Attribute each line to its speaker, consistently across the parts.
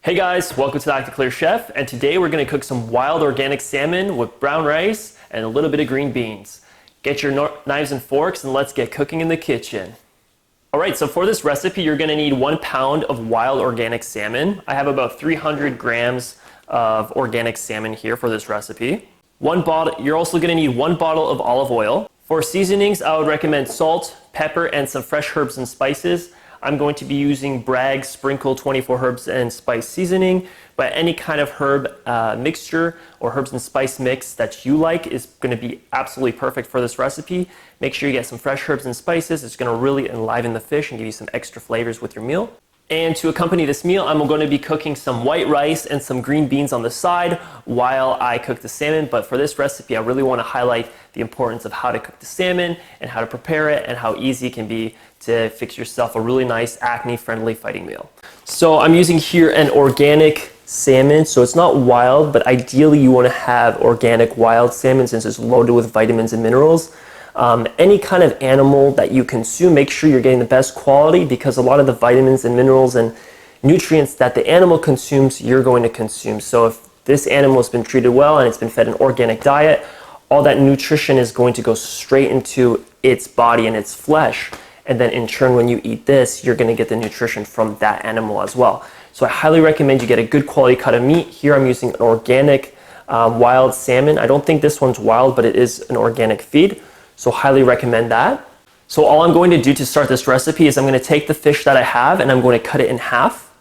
Speaker 1: Hey guys, welcome to the Active Clear Chef, and today we're going to cook some wild organic salmon with brown rice and a little bit of green beans. Get your knives and forks and let's get cooking in the kitchen. Alright, so for this recipe you're going to need 1 pound of wild organic salmon. I have about 300 grams of organic salmon here for this recipe. You're also going to need 1 bottle of olive oil. For seasonings, I would recommend salt, pepper, and some fresh herbs and spices. I'm going to be using Bragg's Sprinkle 24 Herbs and Spice Seasoning, but any kind of herb mixture or herbs and spice mix that you like is going to be absolutely perfect for this recipe. Make sure you get some fresh herbs and spices. It's going to really enliven the fish and give you some extra flavors with your meal. And to accompany this meal, I'm going to be cooking some white rice and some green beans on the side while I cook the salmon. But for this recipe, I really want to highlight the importance of how to cook the salmon and how to prepare it and how easy it can be to fix yourself a really nice acne-friendly fighting meal. So I'm using here an organic salmon. So it's not wild, but ideally you want to have organic wild salmon since it's loaded with vitamins and minerals. Any kind of animal that you consume, make sure you're getting the best quality because a lot of the vitamins and minerals and nutrients that the animal consumes, you're going to consume. So if this animal has been treated well and it's been fed an organic diet, all that nutrition is going to go straight into its body and its flesh. And then in turn, when you eat this, you're going to get the nutrition from that animal as well. So I highly recommend you get a good quality cut of meat. Here I'm using an organic wild salmon. I don't think this one's wild, but it is an organic feed. So highly recommend that. So all I'm going to do to start this recipe is I'm going to take the fish that I have and I'm going to cut it in half.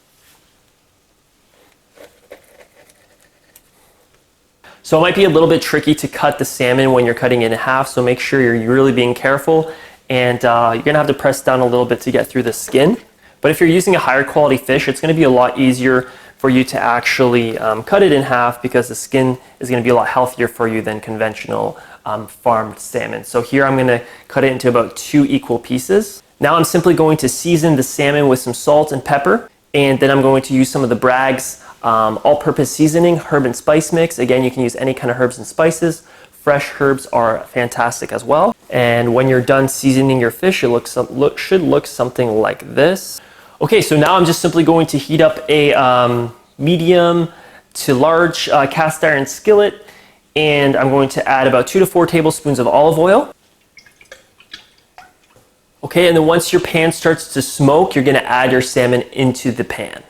Speaker 1: So it might be a little bit tricky to cut the salmon when you're cutting it in half, so make sure you're really being careful and you're going to have to press down a little bit to get through the skin. But if you're using a higher quality fish, it's going to be a lot easier for you to actually cut it in half because the skin is going to be a lot healthier for you than conventional farmed salmon. So here I'm going to cut it into about 2 equal pieces. Now I'm simply going to season the salmon with some salt and pepper, and then I'm going to use some of the Bragg's all-purpose seasoning, herb and spice mix. Again, you can use any kind of herbs and spices. Fresh herbs are fantastic as well. And when you're done seasoning your fish, it should look something like this. Okay, so now I'm just simply going to heat up a medium to large cast iron skillet, and I'm going to add about 2 to 4 tablespoons of olive oil. Okay, and then once your pan starts to smoke, you're going to add your salmon into the pan.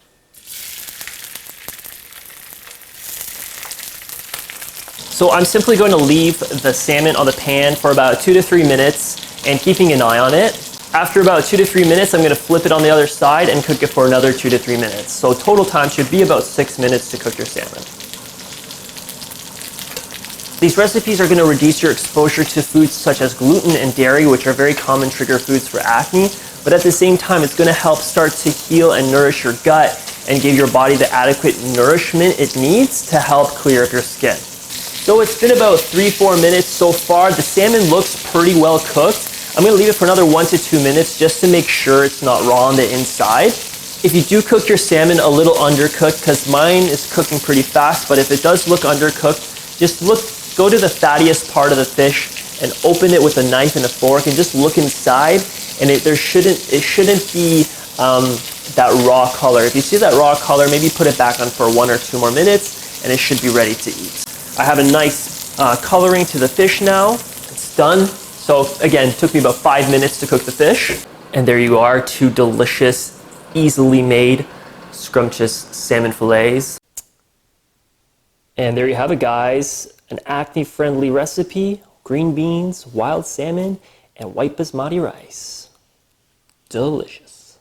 Speaker 1: So I'm simply going to leave the salmon on the pan for about 2 to 3 minutes and keeping an eye on it. After about 2 to 3 minutes, I'm going to flip it on the other side and cook it for another 2 to 3 minutes. So total time should be about 6 minutes to cook your salmon. These recipes are going to reduce your exposure to foods such as gluten and dairy, which are very common trigger foods for acne. But at the same time, it's going to help start to heal and nourish your gut and give your body the adequate nourishment it needs to help clear up your skin. So it's been about 3-4 minutes so far. The salmon looks pretty well cooked. I'm going to leave it for another 1 to 2 minutes just to make sure it's not raw on the inside. If you do cook your salmon a little undercooked, because mine is cooking pretty fast, but if it does look undercooked, just go to the fattiest part of the fish and open it with a knife and a fork and just look inside, and it shouldn't be that raw color. If you see that raw color, maybe put it back on for 1 or 2 more minutes and it should be ready to eat. I have a nice coloring to the fish now. It's done. So again, it took me about 5 minutes to cook the fish. And there you are, 2 delicious, easily made, scrumptious salmon fillets. And there you have it, guys. An acne-friendly recipe, green beans, wild salmon, and white basmati rice. Delicious.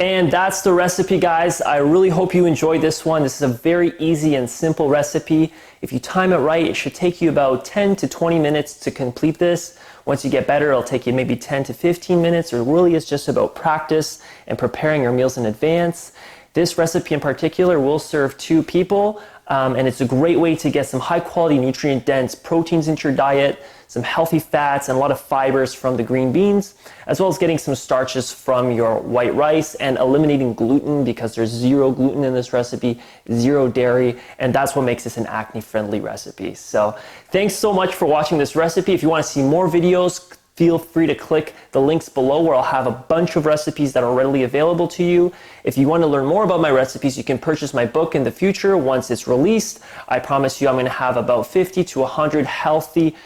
Speaker 1: And that's the recipe, guys. I really hope you enjoyed this one. This is a very easy and simple recipe. If you time it right, it should take you about 10 to 20 minutes to complete this. Once you get better, it'll take you maybe 10 to 15 minutes. It really is just about practice and preparing your meals in advance. This recipe in particular will serve 2 people, and it's a great way to get some high quality nutrient dense proteins into your diet, some healthy fats and a lot of fibers from the green beans, as well as getting some starches from your white rice and eliminating gluten because there's 0 gluten in this recipe, 0 dairy, and that's what makes this an acne friendly recipe. So thanks so much for watching this recipe. If you want to see more videos, feel free to click the links below where I'll have a bunch of recipes that are readily available to you. If you want to learn more about my recipes, you can purchase my book in the future once it's released. I promise you I'm going to have about 50 to 100 healthy,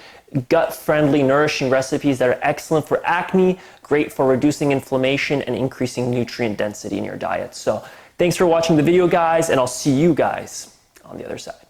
Speaker 1: gut-friendly, nourishing recipes that are excellent for acne, great for reducing inflammation and increasing nutrient density in your diet. So thanks for watching the video, guys, and I'll see you guys on the other side.